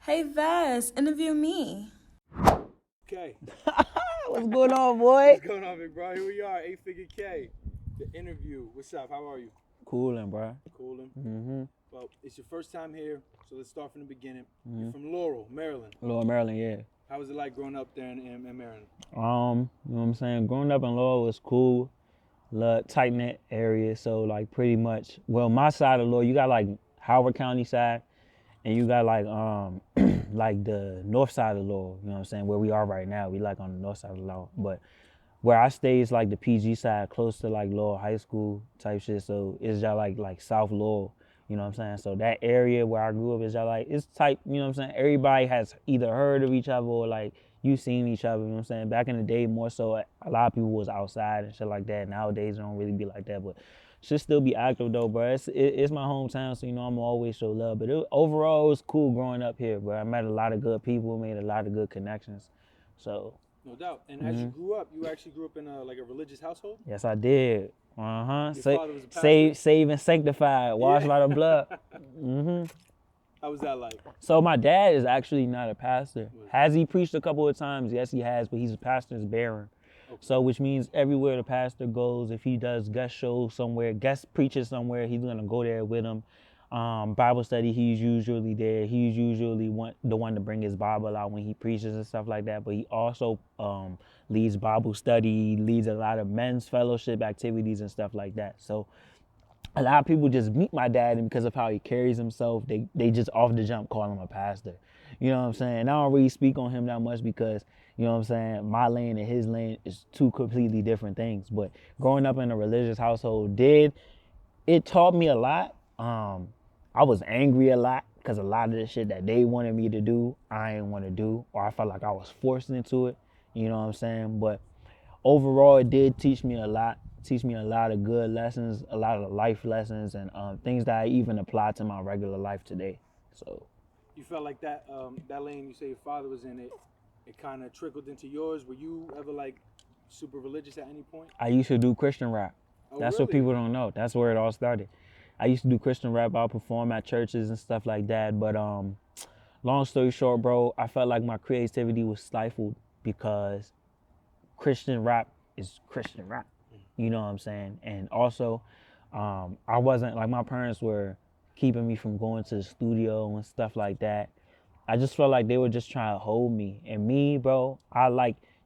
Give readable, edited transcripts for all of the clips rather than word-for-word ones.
Hey Vez, interview me. Okay. What's going on, boy? What's going on, big bro? Here we are, 8FigureKay, the interview. What's up? How are you? Coolin', bro. Coolin'. Mm-hmm. Well, it's your first time here, so let's start from the beginning. You're from Laurel, Maryland. Laurel, Maryland, yeah. How was it like growing up there in Maryland? You know what I'm saying? Growing up in Laurel was cool. Tight knit area. So like pretty much, well, my side of Laurel, you got like Howard County side, and you got like like the north side of Laurel. You know what I'm saying? Where we are right now, we like on the north side of Laurel. But where I stay is like the PG side, close to like Laurel High School type shit. So it's just like South Laurel. You know what I'm saying? So that area where I grew up is just like, it's type, you know what I'm saying? Everybody has either heard of each other or like you seen each other, you know what I'm saying? Back in the day, more so, a lot of people was outside and shit like that. Nowadays, it don't really be like that, but should still be active though, bro. It's my hometown, so you know I'm always show love. But overall, it was cool growing up here, bro. I met a lot of good people, made a lot of good connections. So. No doubt. And as you grew up, you actually grew up in a religious household? Yes, I did. Your father was a pastor? Saved and sanctified, washed by the blood. How was that like? So my dad is actually not a pastor. Has he preached a couple of times? Yes, he has, but he's a pastor's bearer. Okay. So which means everywhere the pastor goes, if he does guest shows somewhere, guest preaches somewhere, he's gonna go there with him. Bible study, he's usually there. He's usually the one to bring his Bible out when he preaches and stuff like that. But he also leads Bible study, leads a lot of men's fellowship activities and stuff like that. So a lot of people just meet my dad, and because of how he carries himself, they just off the jump call him a pastor. You know what I'm saying? I don't really speak on him that much because, you know what I'm saying, my lane and his lane is two completely different things. But growing up in a religious household it taught me a lot. I was angry a lot because a lot of the shit that they wanted me to do, I didn't want to do, or I felt like I was forced into it. You know what I'm saying? But overall, it did teach me a lot. Teach me a lot of good lessons, a lot of life lessons, and things that I even apply to my regular life today. So. You felt like that that lane you say your father was in, it kind of trickled into yours. Were you ever like super religious at any point? I used to do Christian rap. Oh, That's really? what people don't know. That's where it all started. I used to do Christian rap. I'll perform at churches and stuff like that. But long story short, bro, I felt like my creativity was stifled because Christian rap is Christian rap. You know what I'm saying? And also, I wasn't, like, my parents were keeping me from going to the studio and stuff like that. I just felt like they were just trying to hold me. And me, bro,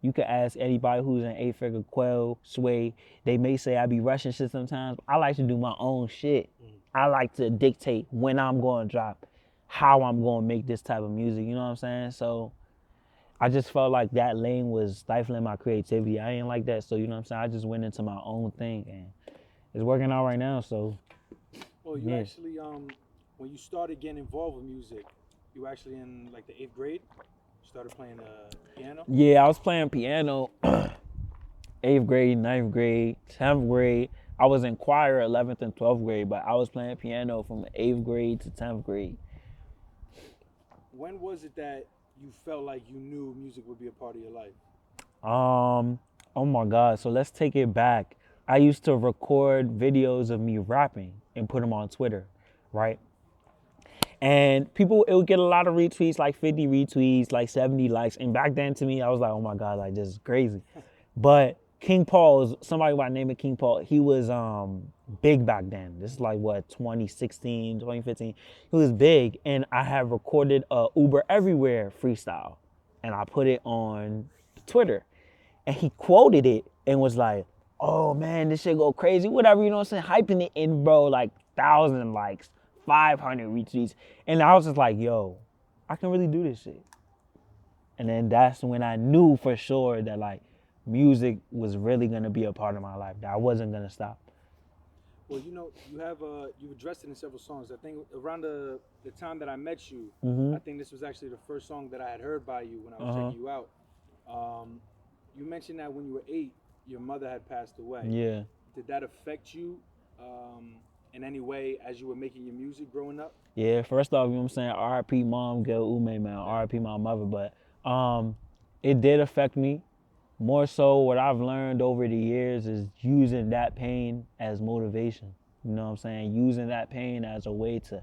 you could ask anybody who's in 8FigureKay, Sway, they may say I be rushing shit sometimes. I like to do my own shit. I like to dictate when I'm going to drop, how I'm going to make this type of music, you know what I'm saying? So I just felt like that lane was stifling my creativity. I ain't like that, so you know what I'm saying? I just went into my own thing, and it's working out right now, so. Well, you actually, when you started getting involved with music, you were actually in like the 8th grade? You started playing piano? Yeah, I was playing piano 8th grade, 9th grade, 10th grade. I was in choir 11th and 12th grade, but I was playing piano from 8th grade to 10th grade. When was it that you felt like you knew music would be a part of your life? Oh my God, so let's take it back. I used to record videos of me rapping and put them on Twitter, right? And people, it would get a lot of retweets, like 50 retweets, like 70 likes. And back then to me, I was like, oh my God, like this is crazy. But King Paul, somebody by the name of King Paul, he was big back then. This is like what, 2016, 2015. He was big, and I had recorded a Uber Everywhere freestyle, and I put it on Twitter. And he quoted it and was like, oh man, this shit go crazy, whatever, you know what I'm saying? Hyping it in, bro, like 1,000 likes, 500 retweets. And I was just like, yo, I can really do this shit. And then that's when I knew for sure that like music was really gonna be a part of my life, that I wasn't gonna stop. Well, you know, you addressed it in several songs. I think around the time that I met you, I think this was actually the first song that I had heard by you when I was checking you out. You mentioned that when you were 8, your mother had passed away. Yeah. Did that affect you in any way as you were making your music growing up? Yeah, first off, you know what I'm saying, R.I.P. mom, Gail Ume, man, R.I.P. my mother, but it did affect me. More so what I've learned over the years is using that pain as motivation. You know what I'm saying? Using that pain as a way to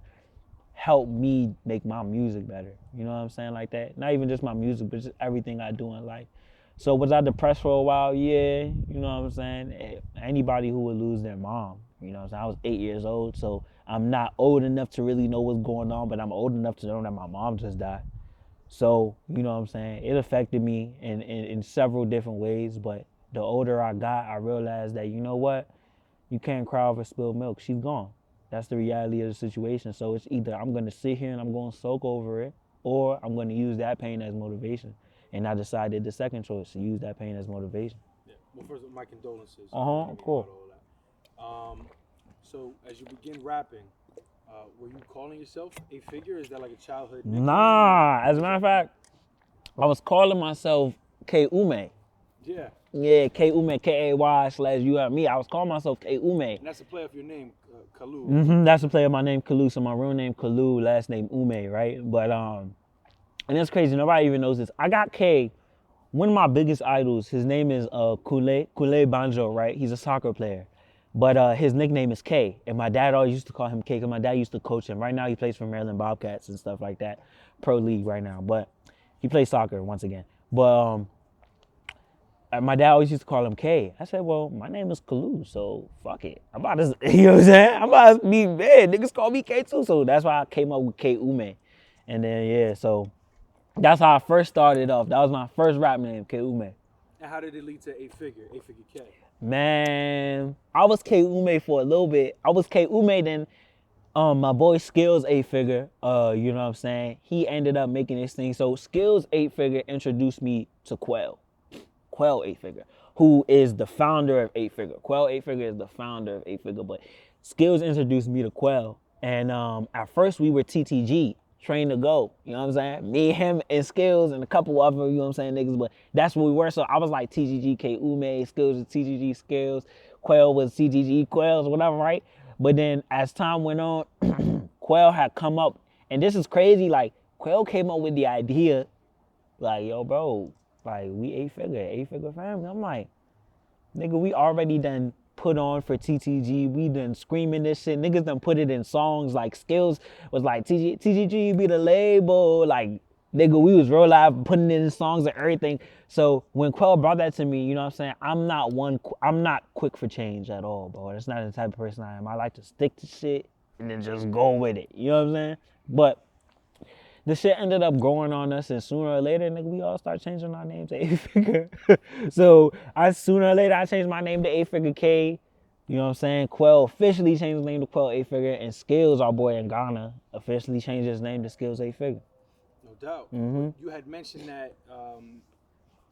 helped me make my music better. You know what I'm saying? Like that. Not even just my music, but just everything I do in life. So was I depressed for a while? Yeah. You know what I'm saying? Anybody who would lose their mom. You know what I'm saying? I was 8 years old, so I'm not old enough to really know what's going on, but I'm old enough to know that my mom just died. So, you know what I'm saying? It affected me in several different ways, but the older I got, I realized that, you know what? You can't cry over spilled milk. She's gone. That's the reality of the situation. So it's either I'm going to sit here and I'm going to soak over it, or I'm going to use that pain as motivation. And I decided the second choice, to use that pain as motivation. Yeah. Well, first of all, my condolences. Cool. So as you begin rapping, were you calling yourself 8Figure? Is that like a childhood nickname? Nah, as a matter of fact, I was calling myself K Ume. Yeah. Yeah, K Ume, Kay/you/me. I was calling myself K Ume. And that's a play of your name, Kalu. That's a play of my name, Kalu. So my real name, Kalu, last name Ume, right? But and it's crazy. Nobody even knows this. I got K. One of my biggest idols. His name is Kule Banjo, right? He's a soccer player, but his nickname is K. And my dad always used to call him K because my dad used to coach him. Right now he plays for Maryland Bobcats and stuff like that, pro league right now. But he plays soccer once again. But my dad always used to call him K. I said, well, my name is Kalu, so fuck it. I'm about to, you know what I'm saying? I'm about to be bad. Niggas call me K too. So that's why I came up with K Ume. And then, yeah, so that's how I first started off. That was my first rap name, K Ume. And how did it lead to 8FigureKay? Man, I was K Ume for a little bit. I was K Ume, then my boy Skills 8Figure, you know what I'm saying? He ended up making this thing. So Skills 8Figure introduced me to Quell 8Figure, who is the founder of 8Figure. Quell 8Figure is the founder of 8Figure, but Skills introduced me to Quell. And at first we were TTG, train to go, you know what I'm saying? Me, him, and Skills, and a couple other, you know what I'm saying, niggas, but that's what we were. So I was like TGG K Ume, Skills was TGG Skills, Quell was TGG Quells, whatever, right? But then as time went on, Quell had come up, and this is crazy, like, Quell came up with the idea, like, yo, bro, like, we 8Figure family. I'm like, nigga, we already done put on for TTG. We done screaming this shit. Niggas done put it in songs. Like, Skills was like, TTG be the label. Like, nigga, we was real live putting it in songs and everything. So when Quell brought that to me, you know what I'm saying? I'm not quick for change at all, bro. That's not the type of person I am. I like to stick to shit and then just go with it. You know what I'm saying? But the shit ended up growing on us, and sooner or later, nigga, we all start changing our names to 8Figure. So sooner or later, I changed my name to 8FigureKay. You know what I'm saying? Quell officially changed his name to Quell 8Figure, and Skills, our boy in Ghana, officially changed his name to Skills 8Figure. No doubt. You had mentioned that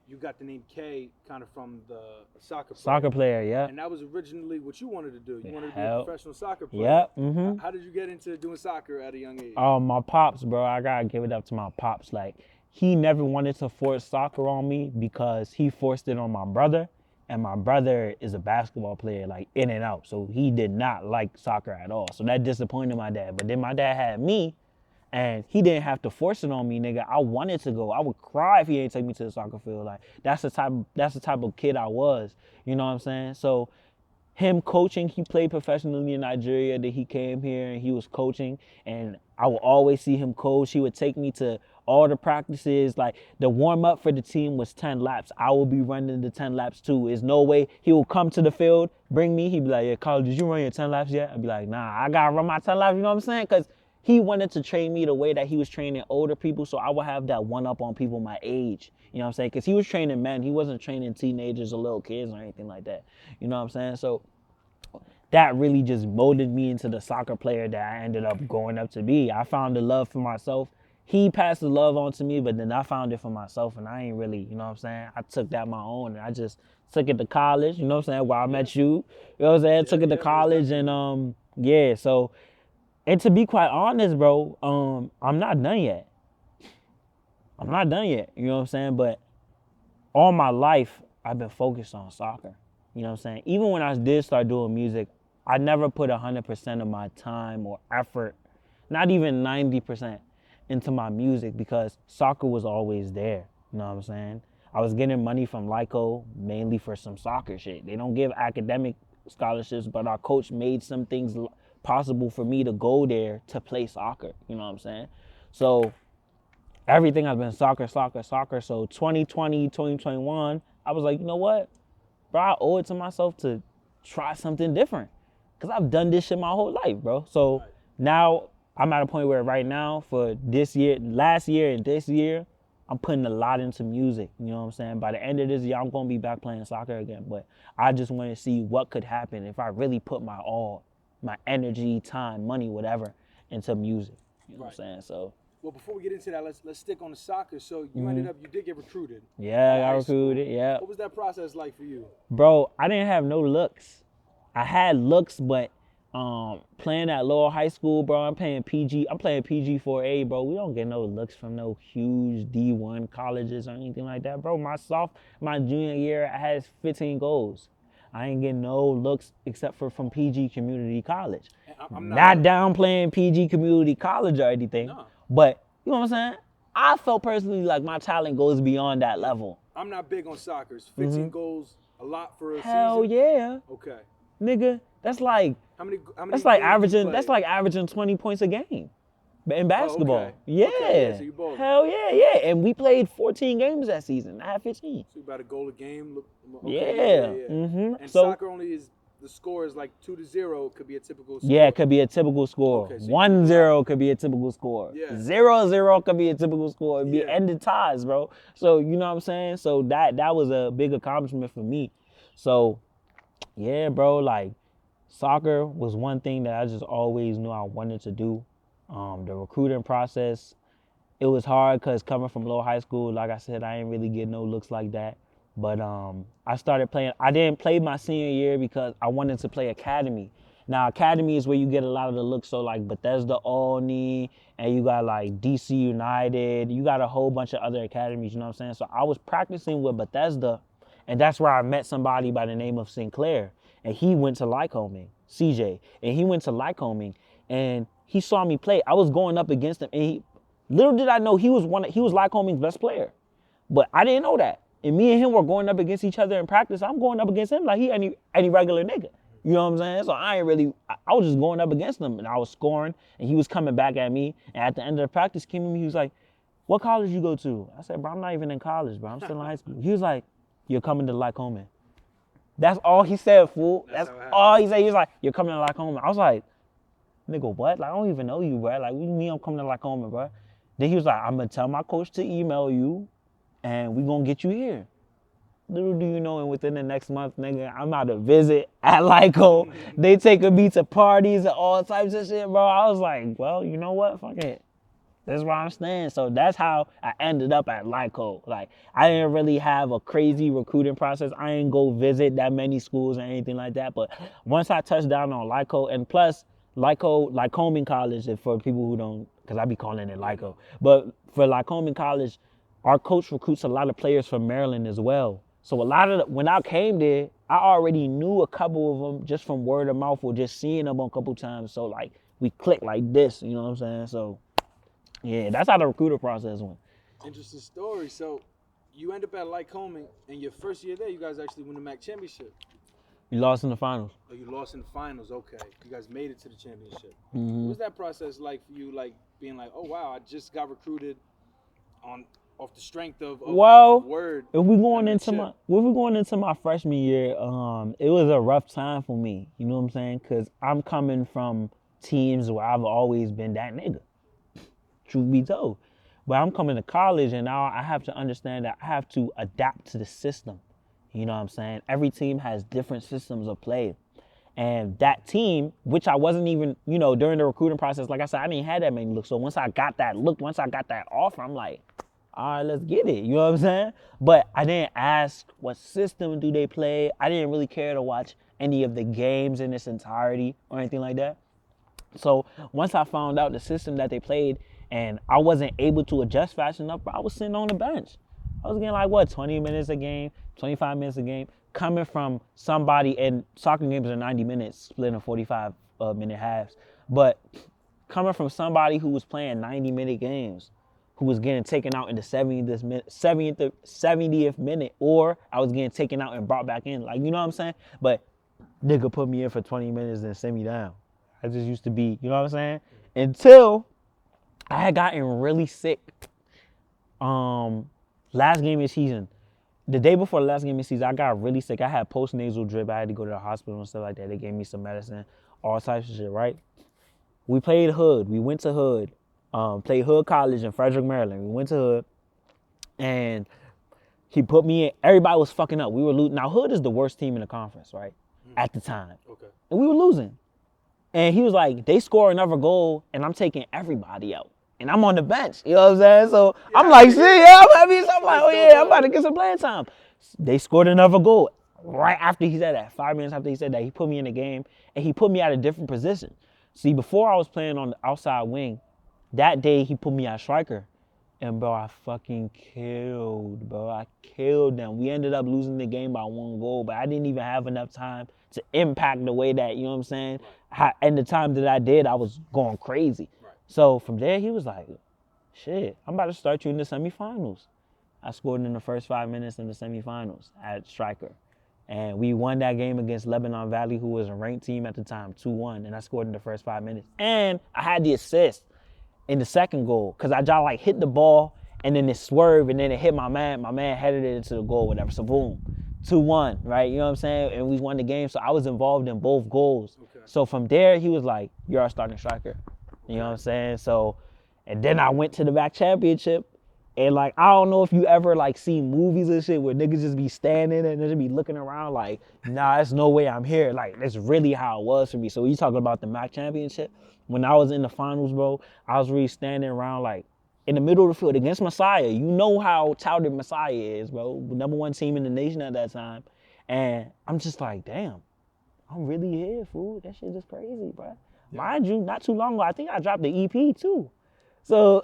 you got the name K kind of from the soccer player. Soccer player, yeah. And that was originally what you wanted to do. You wanted to be a professional soccer player. Yep. How did you get into doing soccer at a young age? My pops, bro. I gotta give it up to my pops. Like, he never wanted to force soccer on me because he forced it on my brother. And my brother is a basketball player, like, in and out. So he did not like soccer at all. So that disappointed my dad. But then my dad had me, and he didn't have to force it on me, nigga. I wanted to go. I would cry if he didn't take me to the soccer field. Like, that's the type of kid I was. You know what I'm saying? So him coaching, he played professionally in Nigeria. Then he came here and he was coaching, and I would always see him coach. He would take me to all the practices. Like, the warm up for the team was 10 laps. I will be running the 10 laps too. There's no way he will come to the field, bring me. He'd be like, yeah, Carl, did you run your 10 laps yet? I'd be like, nah, I gotta run my 10 laps. You know what I'm saying? Because he wanted to train me the way that he was training older people, so I would have that one up on people my age. You know what I'm saying? Because he was training men. He wasn't training teenagers or little kids or anything like that. You know what I'm saying? So that really just molded me into the soccer player that I ended up growing up to be. I found the love for myself. He passed the love on to me, but then I found it for myself, and I ain't really, you know what I'm saying? I took that my own, and I just took it to college, you know what I'm saying, where I met you. You know what I'm saying? Took it to college, and yeah, so, and to be quite honest, bro, I'm not done yet. I'm not done yet, you know what I'm saying? But all my life, I've been focused on soccer, you know what I'm saying? Even when I did start doing music, I never put 100% of my time or effort, not even 90%, into my music because soccer was always there, you know what I'm saying? I was getting money from LICO mainly for some soccer shit. They don't give academic scholarships, but our coach made some things possible for me to go there to play soccer. You know what I'm saying? So everything has been soccer. So 2020, 2021, I was like, you know what? Bro, I owe it to myself to try something different. Because I've done this shit my whole life, bro. So now I'm at a point where right now for this year, last year and this year, I'm putting a lot into music. You know what I'm saying? By the end of this year, I'm going to be back playing soccer again. But I just want to see what could happen if I really put my all, my energy, time, money, whatever, into music. You know what I'm saying? So. Well, before we get into that, let's stick on the soccer. So you ended up, you did get recruited. Yeah, I got recruited, yeah. What was that process like for you? Bro, I didn't have no looks. I had looks, but playing at Laurel High School, bro, I'm playing PG 4A, bro. We don't get no looks from no huge D1 colleges or anything like that, bro. My junior year, I had 15 goals. I ain't getting no looks except for from PG Community College. I'm not downplaying PG Community College or anything. No. But, you know what I'm saying? I felt personally like my talent goes beyond that level. I'm not big on soccer. 15 goals, a lot for a season? Hell yeah. Okay. Nigga, that's like averaging 20 points a game in basketball. Okay. Yeah. Okay, yeah, so you balled. Hell yeah. And we played 14 games that season. I had 15. So you about a goal a game? Okay, yeah. Mm-hmm. And so, soccer only is, the score is like 2-0. It could be a typical score. Yeah, it could be a typical score. Okay, so 1-0 could be a typical score. Yeah. 0-0 could be a typical score. It'd be ended ties, bro. So, you know what I'm saying? So that was a big accomplishment for me. So, yeah, bro, like soccer was one thing that I just always knew I wanted to do. The recruiting process, it was hard because coming from low high school, like I said, I ain't really get no looks like that. But I started playing. I didn't play my senior year because I wanted to play academy. Now, academy is where you get a lot of the looks. So, like Bethesda Olney, and you got like DC United. You got a whole bunch of other academies, you know what I'm saying? So I was practicing with Bethesda, and that's where I met somebody by the name of Sinclair. And he went to Lycoming, CJ. And he went to Lycoming, and he saw me play. I was going up against him, and little did I know he was Lycoming's best player. But I didn't know that. And me and him were going up against each other in practice. I'm going up against him like he any regular nigga. You know what I'm saying? So I was just going up against him, and I was scoring, and he was coming back at me. And at the end of the practice, came to me, he was like, "What college you go to?" I said, "Bro, I'm not even in college, bro. I'm still in high school." He was like, "You're coming to Lycoming." That's all he said, fool. That's all he said. He was like, "You're coming to Lycoming." I was like, "Nigga, what? Like, I don't even know you, bro. Like, what do you mean I'm coming to Lycoming, bro?" Then he was like, "I'm going to tell my coach to email you, and we going to get you here." Little do you know, and within the next month, nigga, I'm out to visit at Lyco. They taking me to parties and all types of shit, bro. I was like, well, you know what? Fuck it. That's where I'm staying. So that's how I ended up at Lyco. Like, I didn't really have a crazy recruiting process. I ain't go visit that many schools or anything like that. But once I touched down on Lyco, and plus, Lycoming College, if for people who don't, because I be calling it Lyco. But for Lycoming College, our coach recruits a lot of players from Maryland as well. So when I came there, I already knew a couple of them just from word of mouth or just seeing them a couple times. So like we clicked like this, you know what I'm saying? So yeah, that's how the recruiter process went. Interesting story. So you end up at Lycoming, and your first year there, you guys actually won the MAC championship. You lost in the finals. Oh, you lost in the finals. Okay, you guys made it to the championship. Mm-hmm. What was that process like for you? Like being like, oh wow, I just got recruited off the strength of word. If we're going into my freshman year, it was a rough time for me. You know what I'm saying? Because I'm coming from teams where I've always been that nigga. Truth be told. But I'm coming to college, and now I have to understand that I have to adapt to the system. You know what I'm saying? Every team has different systems of play. And that team, which I wasn't even, during the recruiting process, like I said, I didn't have that many looks. So once I got that offer, I'm like, all right, let's get it. You know what I'm saying? But I didn't ask what system do they play. I didn't really care to watch any of the games in its entirety or anything like that. So once I found out the system that they played and I wasn't able to adjust fast enough, I was sitting on the bench. I was getting 20 minutes a game, 25 minutes a game, coming from somebody, and soccer games are 90 minutes, split in 45-minute halves. But coming from somebody who was playing 90-minute games, who was getting taken out in the 70th minute, or I was getting taken out and brought back in. Like, you know what I'm saying? But nigga put me in for 20 minutes and sent me down. I just used to be, you know what I'm saying? Until I had gotten really sick. Last game of the season. The day before the last game of the season, I got really sick. I had post-nasal drip. I had to go to the hospital and stuff like that. They gave me some medicine, all types of shit, right? We played Hood. We went to Hood. Played Hood College in Frederick, Maryland. We went to Hood. And he put me in. Everybody was fucking up. We were losing. Now, Hood is the worst team in the conference, right? At the time. Okay. And we were losing. And he was like, they score another goal, and I'm taking everybody out. And I'm on the bench. You know what I'm saying? So I'm like, shit, yeah, I'm happy. So I'm like, oh, yeah, I'm about to get some playing time. They scored another goal. Right after he said that, 5 minutes after he said that, he put me in the game, and he put me at a different position. See, before I was playing on the outside wing, that day he put me at striker. And, bro, I fucking killed, bro. I killed them. We ended up losing the game by 1 goal, but I didn't even have enough time to impact the way that, you know what I'm saying? And the time that I did, I was going crazy. Right. So from there, he was like, shit, I'm about to start you in the semifinals. I scored in the first 5 minutes in the semifinals at striker. And we won that game against Lebanon Valley, who was a ranked team at the time, 2-1. And I scored in the first 5 minutes. And I had the assist in the second goal, because I just like hit the ball and then it swerved and then it hit my man. My man headed it into the goal, whatever. So boom, 2-1, right? You know what I'm saying? And we won the game. So I was involved in both goals. Okay. So from there, he was like, you're our starting striker. You know what I'm saying? So, and then I went to the back championship. And like, I don't know if you ever like see movies and shit where niggas just be standing and just be looking around like, nah, there's no way I'm here. Like, that's really how it was for me. So you talking about the MAC championship? When I was in the finals, bro, I was really standing around like in the middle of the field against Messiah. You know how touted Messiah is, bro. Number 1 team in the nation at that time. And I'm just like, damn, I'm really here, fool. That shit is crazy, bro. Yeah. Mind you, not too long ago, I think I dropped the EP too. So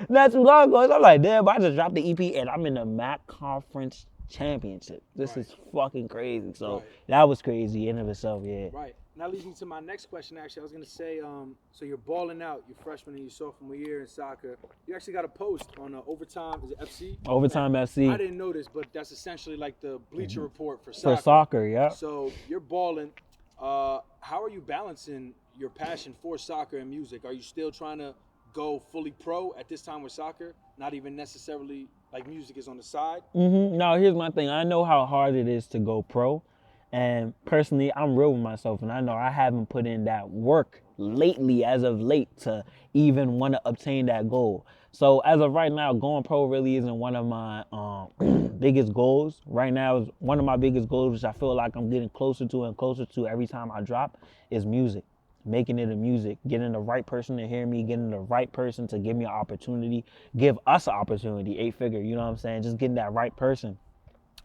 not too long ago, so I'm like, damn, I just dropped the EP and I'm in the MAC Conference Championship. This is fucking crazy. So that was crazy in of itself, yeah. Right. And that leads me to my next question, actually. I was going to say, so you're balling out your freshman and your sophomore year in soccer. You actually got a post on Overtime, is it FC? Overtime FC. I didn't know this, but that's essentially like the Bleacher Report for soccer. For soccer, yeah. So you're balling. How are you balancing your passion for soccer and music? Are you still trying to go fully pro at this time with soccer? Not even necessarily like music is on the side? No, here's my thing. I know how hard it is to go pro. And personally, I'm real with myself, and I know I haven't put in that work lately, as of late, to even want to obtain that goal. So as of right now, going pro really isn't one of my biggest goals. Right now, is one of my biggest goals, which I feel like I'm getting closer to and closer to every time I drop, is music. Making it a music, getting the right person to hear me, getting the right person to give me an opportunity, give us an opportunity, 8-figure, you know what I'm saying? Just getting that right person.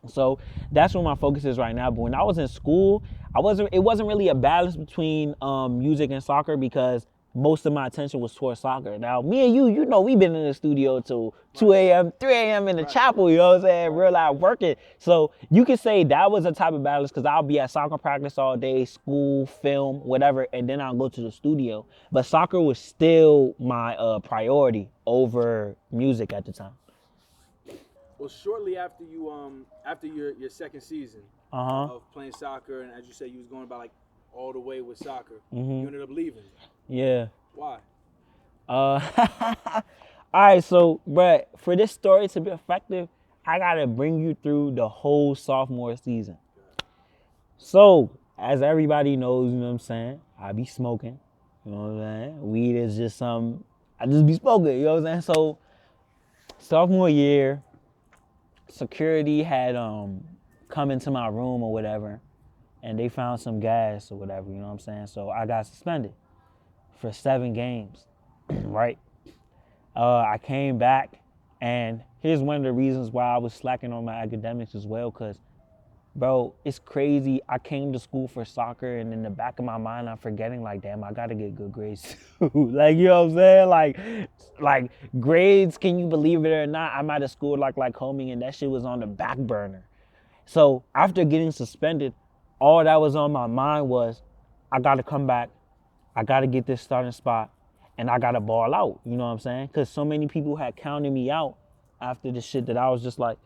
So that's where my focus is right now. But when I was in school, it wasn't really a balance between music and soccer, because most of my attention was towards soccer. Now, me and you know, we've been in the studio till 2 a.m., 3 a.m. in the chapel, you know what I'm saying, real life working. So you could say that was a type of balance, because I'll be at soccer practice all day, school, film, whatever, and then I'll go to the studio. But soccer was still my priority over music at the time. Well, shortly after your second season of playing soccer, and as you say, you was going about like all the way with soccer, you ended up leaving. Yeah. Why? All right, so, bruh, for this story to be effective, I gotta bring you through the whole sophomore season. So, as everybody knows, you know what I'm saying, I be smoking, you know what I'm saying? Weed is just something, I just be smoking, you know what I'm saying? So, sophomore year, security had come into my room or whatever, and they found some gas or whatever, you know what I'm saying? So I got suspended for 7 games, right? I came back, and here's one of the reasons why I was slacking on my academics as well, because, bro, it's crazy. I came to school for soccer, and in the back of my mind, I'm forgetting, like, damn, I gotta get good grades too. Like, you know what I'm saying? Like grades, can you believe it or not? I'm at a school like homie, and that shit was on the back burner. So after getting suspended, all that was on my mind was, I gotta come back, I gotta get this starting spot, and I gotta ball out, you know what I'm saying? Because so many people had counted me out after the shit that I was just like,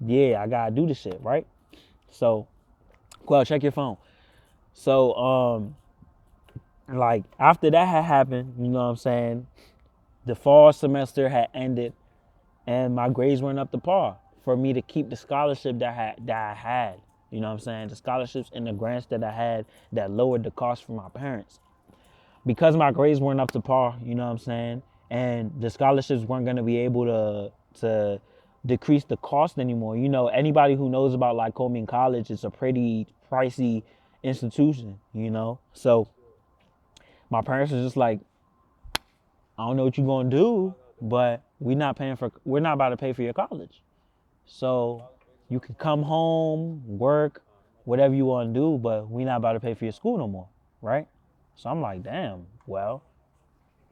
yeah, I gotta do this shit, right? So, Quell, check your phone. So, like after that had happened, you know what I'm saying? The fall semester had ended, and my grades weren't up to par for me to keep the scholarship that I had. You know what I'm saying? The scholarships and the grants that I had that lowered the cost for my parents. Because my grades weren't up to par, you know what I'm saying? And the scholarships weren't gonna be able to decrease the cost anymore. You know, anybody who knows about Lycoming College, it's a pretty pricey institution, you know? So my parents was just like, I don't know what you're gonna do, but we're not about to pay for your college. So you can come home, work, whatever you want to do, but we're not about to pay for your school no more, right? So I'm like, damn, well,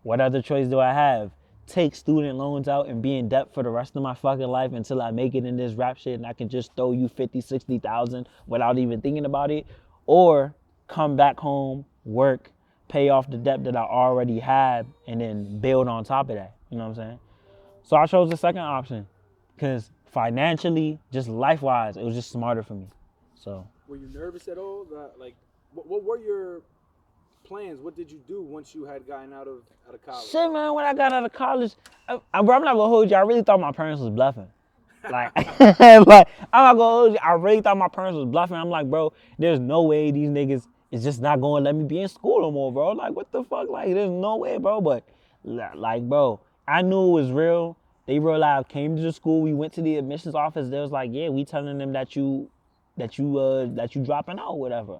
what other choice do I have? Take student loans out and be in debt for the rest of my fucking life until I make it in this rap shit and I can just throw you 50, 60,000 without even thinking about it? Or come back home, work, pay off the debt that I already had, and then build on top of that. You know what I'm saying? So I chose the second option because financially, just life-wise, it was just smarter for me. So. Were you nervous at all? Like, what were your plans? What did you do once you had gotten out of college? Shit, man, when I got out of college, bro, I'm not gonna hold you. I really thought my parents was bluffing. Like, like I'm not gonna hold you. I really thought my parents was bluffing. I'm like, bro, there's no way these niggas is just not gonna let me be in school no more, bro. Like, what the fuck? Like, there's no way, bro. But, like, bro, I knew it was real. They realized, came to the school. We went to the admissions office. They was like, yeah, we telling them that you dropping out, whatever.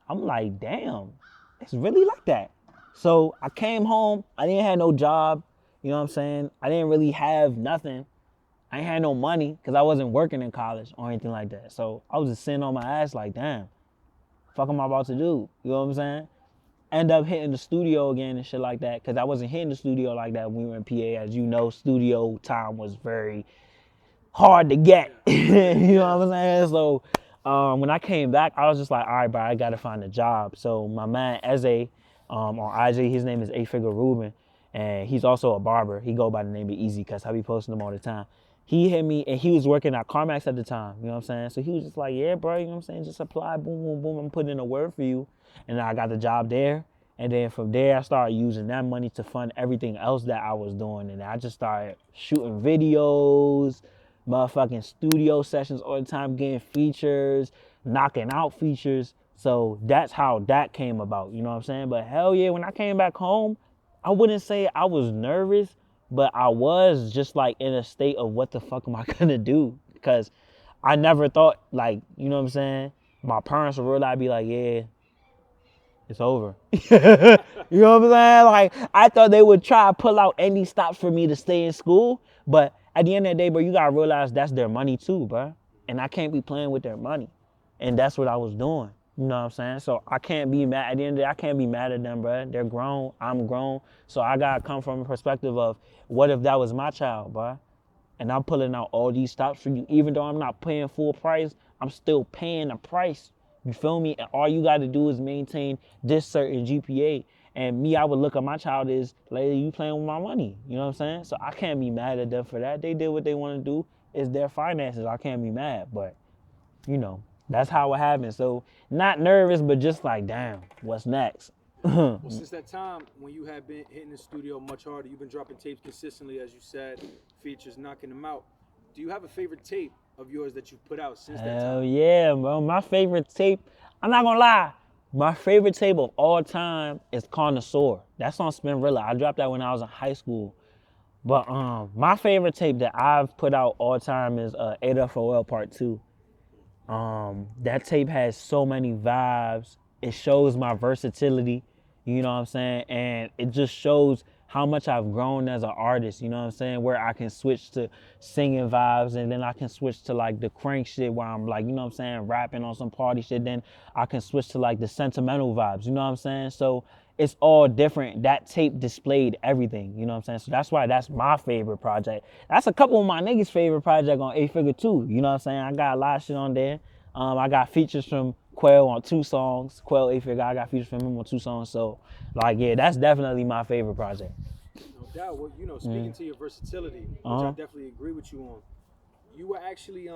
I'm like, damn, it's really like that. So I came home. I didn't have no job. You know what I'm saying? I didn't really have nothing. I ain't had no money because I wasn't working in college or anything like that. So I was just sitting on my ass like, damn, fuck am I about to do? You know what I'm saying? End up hitting the studio again and shit like that because I wasn't hitting the studio like that when we were in PA. As you know, studio time was very hard to get. You know what I'm saying? So when I came back, I was just like, all right, bro, I gotta find a job. So my man Eze on IG, his name is 8Figure Ruben, and he's also a barber. He go by the name of Easy Cuts. I be posting him all the time. He hit me, and he was working at CarMax at the time. You know what I'm saying? So he was just like, yeah, bro, you know what I'm saying? Just apply, boom, boom, boom. I'm putting in a word for you, and I got the job there. And then from there, I started using that money to fund everything else that I was doing. And I just started shooting videos, motherfucking studio sessions all the time, getting features, knocking out features. So that's how that came about, you know what I'm saying? But hell yeah, when I came back home, I wouldn't say I was nervous, but I was just like in a state of what the fuck am I gonna do? Because I never thought, like, you know what I'm saying? My parents would really be like, yeah, it's over. You know what I'm saying? Like, I thought they would try to pull out any stops for me to stay in school. But at the end of the day, bro, you gotta realize that's their money too, bro. And I can't be playing with their money. And that's what I was doing. You know what I'm saying? So I can't be mad. At the end of the day, I can't be mad at them, bro. They're grown. I'm grown. So I gotta come from a perspective of what if that was my child, bro? And I'm pulling out all these stops for you. Even though I'm not paying full price, I'm still paying the price. You feel me? And all you got to do is maintain this certain GPA. And me, I would look at my child as, lady, you playing with my money. You know what I'm saying? So I can't be mad at them for that. They did what they want to do. It's their finances. I can't be mad. But, you know, that's how it happened. So not nervous, but just like, damn, what's next? Well, since that time when you have been hitting the studio much harder, you've been dropping tapes consistently, as you said, features, knocking them out. Do you have a favorite tape of yours that you've put out since that time? Hell yeah, bro. My favorite tape, I'm not gonna lie. My favorite tape of all time is Connoisseur. That's on Spinrilla. I dropped that when I was in high school. But my favorite tape that I've put out all time is 8FOL Part 2. That tape has so many vibes. It shows my versatility, you know what I'm saying? And it just shows how much I've grown as an artist, you know what I'm saying? Where I can switch to singing vibes and then I can switch to like the crank shit where I'm like, you know what I'm saying, rapping on some party shit. Then I can switch to like the sentimental vibes, you know what I'm saying? So it's all different. That tape displayed everything, you know what I'm saying? So that's why that's my favorite project. That's a couple of my niggas' favorite project on 8Figure too, you know what I'm saying? I got a lot of shit on there. I got features from Quell on 2 songs. Quell 8Figure, I got features from him on 2 songs. So, like, yeah, that's definitely my favorite project. No doubt. Well, you know, speaking to your versatility, which I definitely agree with you on, you were actually,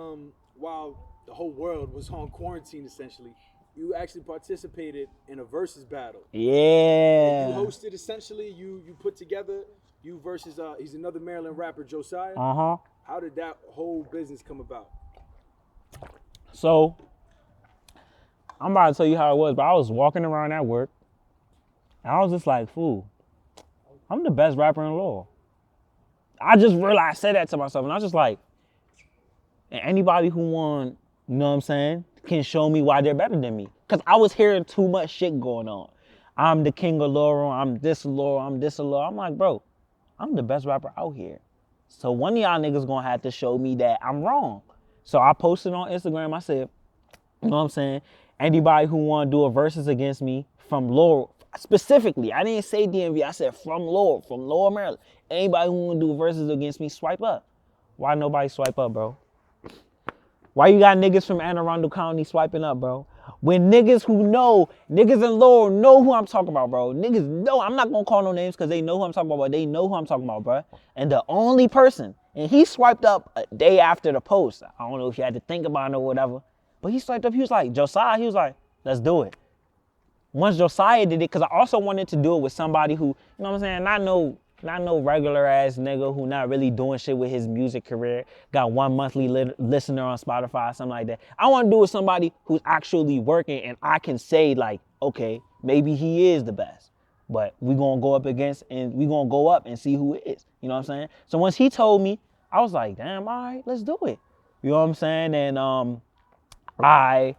while the whole world was on quarantine essentially, you actually participated in a versus battle. Yeah. You hosted essentially. You put together you versus he's another Maryland rapper, Josiah. How did that whole business come about? So I'm about to tell you how it was, but I was walking around at work, and I was just like, fool, I'm the best rapper in Laurel. I just realized I said that to myself, and I was just like, and anybody who won, you know what I'm saying, can show me why they're better than me. Because I was hearing too much shit going on. I'm the king of Laurel, I'm this Laurel, I'm this Laurel. I'm like, bro, I'm the best rapper out here. So one of y'all niggas gonna have to show me that I'm wrong. So I posted on Instagram, I said, you know what I'm saying, anybody who wanna do a versus against me from Laurel, specifically, I didn't say DMV, I said from Laurel, Maryland. Anybody who wanna do a versus against me, swipe up. Why nobody swipe up, bro? Why you got niggas from Anne Arundel County swiping up, bro? When niggas who know, niggas in Laurel know who I'm talking about, bro. Niggas know, I'm not gonna call no names because they know who I'm talking about, but they know who I'm talking about, bro. And the only person, and he swiped up a day after the post. I don't know if you had to think about it or whatever, but he swiped up, he was like, Josiah, he was like, let's do it. Once Josiah did it, because I also wanted to do it with somebody who, you know what I'm saying, not no regular ass nigga who not really doing shit with his music career, got one monthly listener on Spotify, something like that. I want to do it with somebody who's actually working and I can say like, okay, maybe he is the best, but we gonna go up against and we gonna go up and see who it is. You know what I'm saying? So once he told me, I was like, damn, all right, let's do it. You know what I'm saying? And I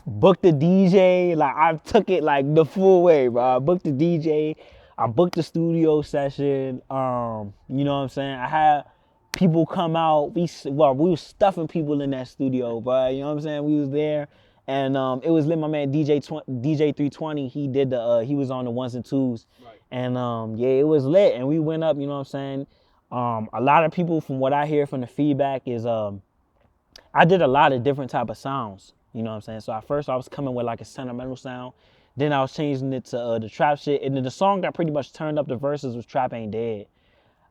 booked the DJ, like I took it like the full way, bro. I booked the DJ, I booked the studio session. You know what I'm saying? I had people come out. We were stuffing people in that studio, bro. You know what I'm saying? We was there, and it was lit. My man DJ 320. He did the he was on the ones and twos, right. And yeah, it was lit. And we went up. You know what I'm saying? A lot of people, from what I hear from the feedback, is I did a lot of different type of sounds. You know what I'm saying? So at first I was coming with like a sentimental sound. Then I was changing it to the trap shit. And then the song that pretty much turned up the verses was Trap Ain't Dead.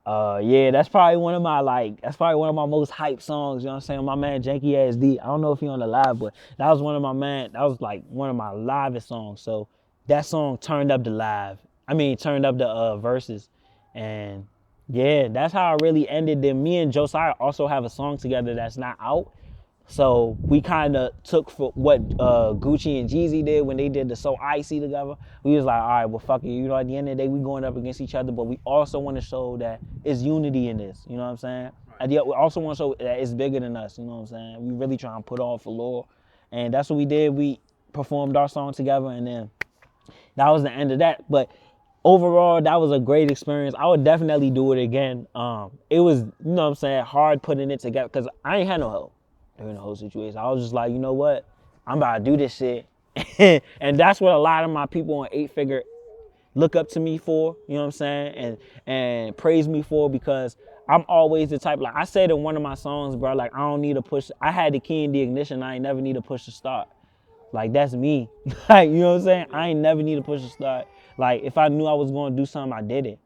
Yeah, that's probably one of my most hype songs, you know what I'm saying? My man Janky Ass D. I don't know if he on the live, but that was like one of my livest songs. So that song turned up turned up the verses. And yeah, that's how I really ended. Then me and Josiah also have a song together that's not out. So we kind of took for what Gucci and Jeezy did when they did the So Icy together. We was like, all right, well, fuck it. You know, at the end of the day, we going up against each other, but we also want to show that it's unity in this. You know what I'm saying? Right. We also want to show that it's bigger than us. You know what I'm saying? We really trying to put on for Laurel. And that's what we did. We performed our song together, and then that was the end of that. But overall, that was a great experience. I would definitely do it again. It was, you know what I'm saying, hard putting it together because I ain't had no help during the whole situation. I was just like, you know what? I'm about to do this shit. And that's what a lot of my people on 8Figure look up to me for, you know what I'm saying? And praise me for, because I'm always the type, like I said in one of my songs, bro, like I don't need to push, I had the key in the ignition, I ain't never need to push the start. Like that's me. Like, you know what I'm saying? I ain't never need to push the start. Like if I knew I was gonna do something, I did it.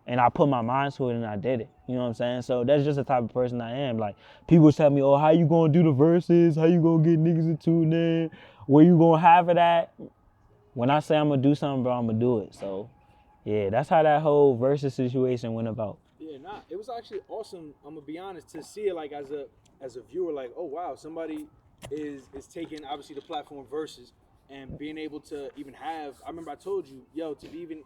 And I put my mind to it and I did it. You know what I'm saying? So that's just the type of person I am. Like, people tell me, oh, how you gonna do the verses? How you gonna get niggas in tune in? Where you gonna have it at? When I say I'm gonna do something, bro, I'm gonna do it. So, yeah, that's how that whole versus situation went about. Yeah, it was actually awesome, I'm gonna be honest, to see it like as a viewer, like, oh, wow, somebody is taking, obviously, the platform versus and being able to even have, I remember I told you, yo, to be even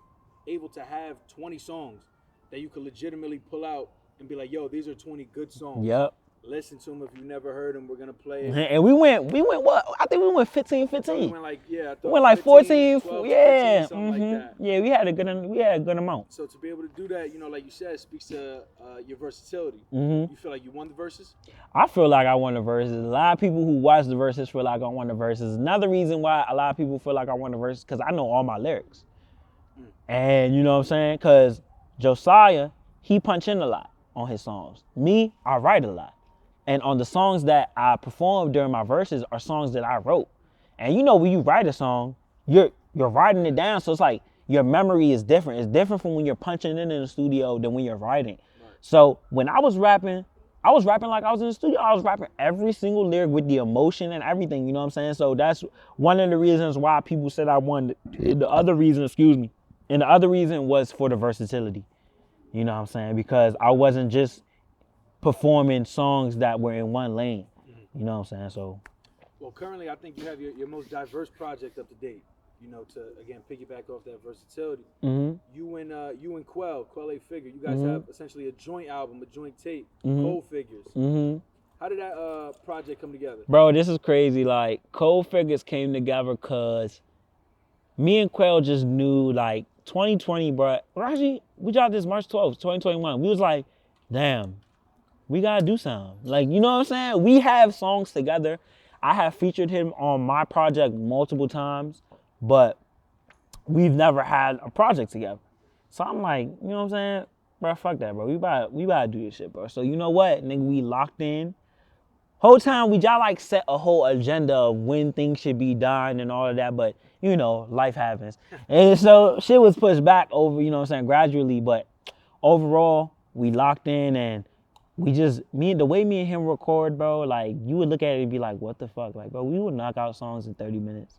able to have 20 songs that you could legitimately pull out and be like, yo, these are 20 good songs. Yep. Listen to them. If you never heard them, we're gonna play it. And we went what? I think we went 15-15. So we went like, yeah, we went like 14, 12, yeah, 15, something like that. Yeah, we had a good amount. So to be able to do that, you know, like you said, it speaks to your versatility. Mm-hmm. You feel like you won the verses? I feel like I won the verses. A lot of people who watch the verses feel like I won the verses. Another reason why a lot of people feel like I won the verses, because I know all my lyrics. And you know what I'm saying? Because Josiah, he punch in a lot on his songs. Me, I write a lot. And on the songs that I performed during my verses are songs that I wrote. And you know, when you write a song, you're writing it down. So it's like your memory is different. It's different from when you're punching in the studio than when you're writing. Right. So when I was rapping, I was rapping like I was in the studio. I was rapping every single lyric with the emotion and everything, you know what I'm saying? So that's one of the reasons why people said I won. The other reason, and the other reason was for the versatility, you know what I'm saying? Because I wasn't just performing songs that were in one lane, you know what I'm saying? So. Well, currently, I think you have your most diverse project up to date. You know, to again piggyback off that versatility. You and Quell 8Figure, you guys have essentially a joint album, a joint tape, Cold Figures. How did that project come together? Bro, this is crazy. Like, Cold Figures came together because me and Quell just knew, like, 2020, bro. Actually, we dropped this March 12th, 2021. We was like, damn, we gotta do something. Like, you know what I'm saying? We have songs together. I have featured him on my project multiple times, but we've never had a project together. So I'm like, you know what I'm saying? Bro, fuck that, bro. We about to do this shit, bro. So you know what? Nigga, we locked in. Whole time we y'all like set a whole agenda of when things should be done and all of that, but you know, life happens. And so shit was pushed back over, you know what I'm saying, gradually, but overall, we locked in and we just, the way me and him record, bro, like, you would look at it and be like, what the fuck? Like, bro, we would knock out songs in 30 minutes,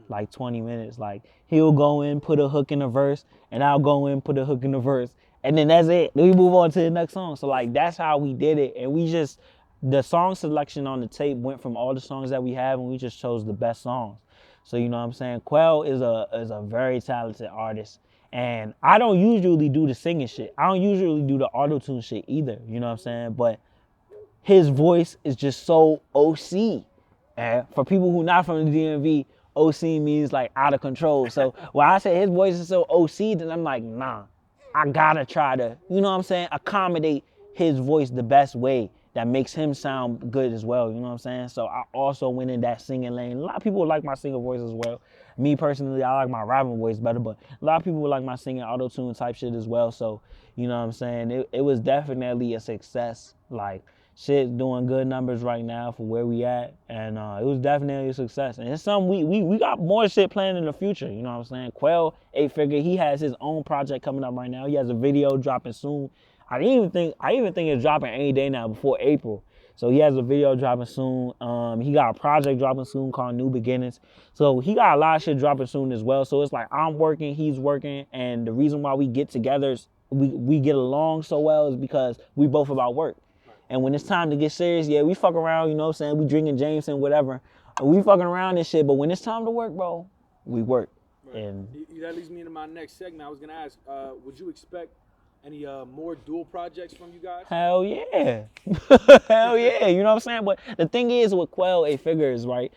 like 20 minutes. Like, he'll go in, put a hook in a verse, and I'll go in, put a hook in a verse, and then that's it. Then we move on to the next song. So, like, that's how we did it. And we just, the song selection on the tape went from all the songs that we have, and we just chose the best songs. So, you know what I'm saying? Quell is a very talented artist. And I don't usually do the singing shit. I don't usually do the auto-tune shit either, you know what I'm saying? But his voice is just so OC. And for people who not from the DMV, OC means like out of control. So when I say his voice is so OC, then I'm like, nah, I gotta try to, you know what I'm saying, accommodate his voice the best way that makes him sound good as well, you know what I'm saying? So I also went in that singing lane. A lot of people like my singing voice as well. Me personally, I like my rapping voice better, but a lot of people like my singing auto-tune type shit as well. So, you know what I'm saying? It was definitely a success. Like, shit doing good numbers right now for where we at, and it was definitely a success. And it's something we got more shit planned in the future, you know what I'm saying? Quell 8Figure, he has his own project coming up right now. He has a video dropping soon. I even think it's dropping any day now before April. So he has a video dropping soon. He got a project dropping soon called New Beginnings. So he got a lot of shit dropping soon as well. So it's like I'm working, he's working, and the reason why we get together is we get along so well is because we both about work. And when it's time to get serious, yeah, we fuck around, you know what I'm saying? We drinking Jameson, whatever. We fucking around and shit. But when it's time to work, bro, we work. Right. And that leads me into my next segment. I was gonna ask, would you expect any more dual projects from you guys? Hell yeah. Hell yeah. You know what I'm saying? But the thing is with Quell 8Figure is, right,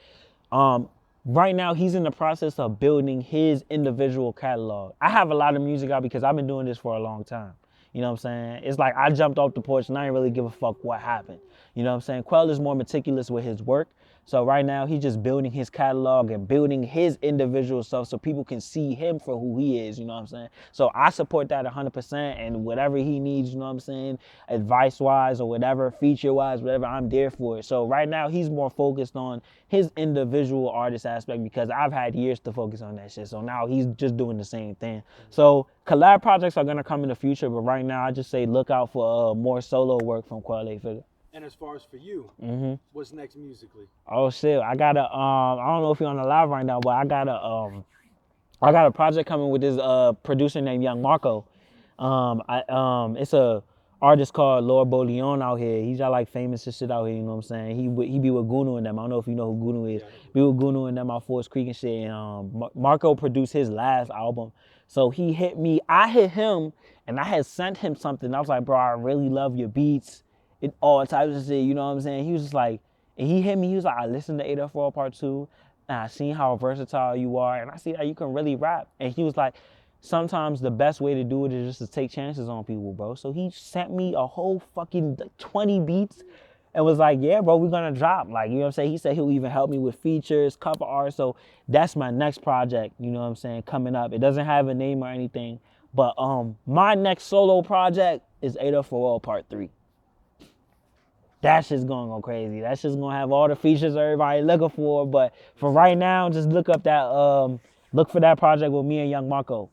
right now he's in the process of building his individual catalog. I have a lot of music out because I've been doing this for a long time. You know what I'm saying? It's like I jumped off the porch and I didn't really give a fuck what happened. You know what I'm saying? Quell is more meticulous with his work. So right now he's just building his catalog and building his individual stuff so people can see him for who he is, you know what I'm saying? So I support that 100%, and whatever he needs, you know what I'm saying, advice-wise or whatever, feature-wise, whatever, I'm there for it. So right now he's more focused on his individual artist aspect because I've had years to focus on that shit. So now he's just doing the same thing. So collab projects are going to come in the future, but right now I just say look out for more solo work from Quell 8Figure. And as far as for you, what's next musically? Oh shit, I got a I don't know if you're on the live right now, but I got a project coming with this producer named Young Marco. It's a artist called Laurel out here. He's got like famous shit out here, you know what I'm saying? He be with Gunu and them. I don't know if you know who Gunu is. Be with Gunu and them out Forest Creek and shit. And Marco produced his last album. So he hit me, I hit him, and I had sent him something. I was like, bro, I really love your beats. All types of shit, you know what I'm saying? He was just like, and he hit me, he was like, I listened to 8F4 Part 2, and I seen how versatile you are, and I see that you can really rap. And he was like, sometimes the best way to do it is just to take chances on people, bro. So he sent me a whole fucking 20 beats and was like, yeah, bro, we're gonna drop. Like, you know what I'm saying? He said he'll even help me with features, cover art. So that's my next project, you know what I'm saying, coming up. It doesn't have a name or anything, but my next solo project is 8F4 Part 3. That shit's gonna go crazy. That shit's gonna have all the features everybody looking for. But for right now, just look up that, look for that project with me and Young Marco.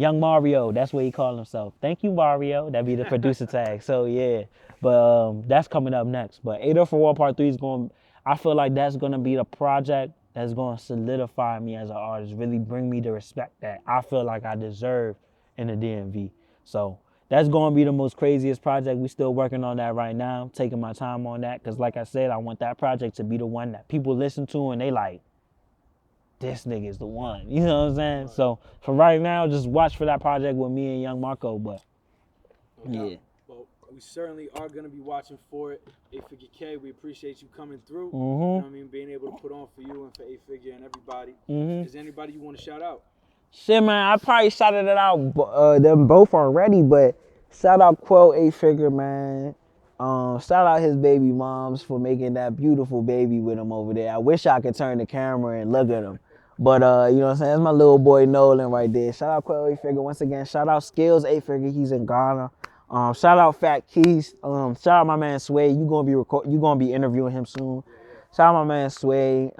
Young Mario, that's what he called himself. Thank you, Mario. That'd be the producer tag. So yeah, but that's coming up next. But 804 Part 3 is going. I feel like that's gonna be the project that's gonna solidify me as an artist. Really bring me the respect that I feel like I deserve in the DMV. So that's gonna be the most craziest project. We still working on that right now. Taking my time on that because, like I said, I want that project to be the one that people listen to and they like, this nigga is the one. You know what I'm saying? Right. So for right now, just watch for that project with me and Young Marco. But yeah. Well, we certainly are gonna be watching for it. 8FigureKay, we appreciate you coming through. You know what I mean? Being able to put on for you and for 8Figure and everybody. Is there anybody you want to shout out? Shit, man, I probably shouted it out them both already, but shout out Quell 8Figure, man. Shout out his baby moms for making that beautiful baby with him over there. I wish I could turn the camera and look at him. But, you know what I'm saying? That's my little boy Nolan right there. Shout out Quell 8Figure once again. Shout out Skills 8Figure. He's in Ghana. Shout out Fat Keys. Shout out my man Sway. You gonna be interviewing him soon. Shout out my man Sway.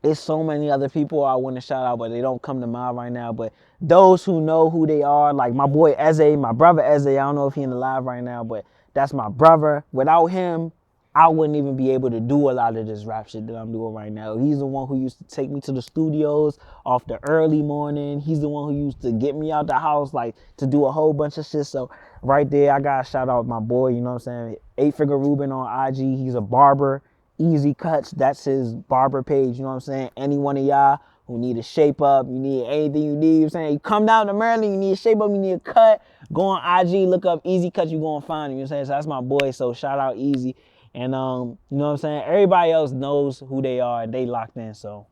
There's so many other people I want to shout out, but they don't come to mind right now. But those who know who they are, like my boy Eze, my brother Eze, I don't know if he's in the live right now, but that's my brother. Without him, I wouldn't even be able to do a lot of this rap shit that I'm doing right now. He's the one who used to take me to the studios off the early morning. He's the one who used to get me out the house, like, to do a whole bunch of shit. So right there, I got to shout out my boy, you know what I'm saying? 8Figure Ruben on IG. He's a barber. Easy Cuts, that's his barber page, you know what I'm saying? Any one of y'all who need a shape up, you need anything you need, you know what I'm saying? You come down to Maryland, you need a shape up, you need a cut, go on IG, look up Easy Cuts, you gonna find him, you know what I'm saying? So that's my boy, so shout out Easy. And, you know what I'm saying? Everybody else knows who they are, they locked in, so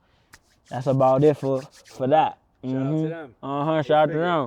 that's about it for that. Shout out to them. Shout out to them.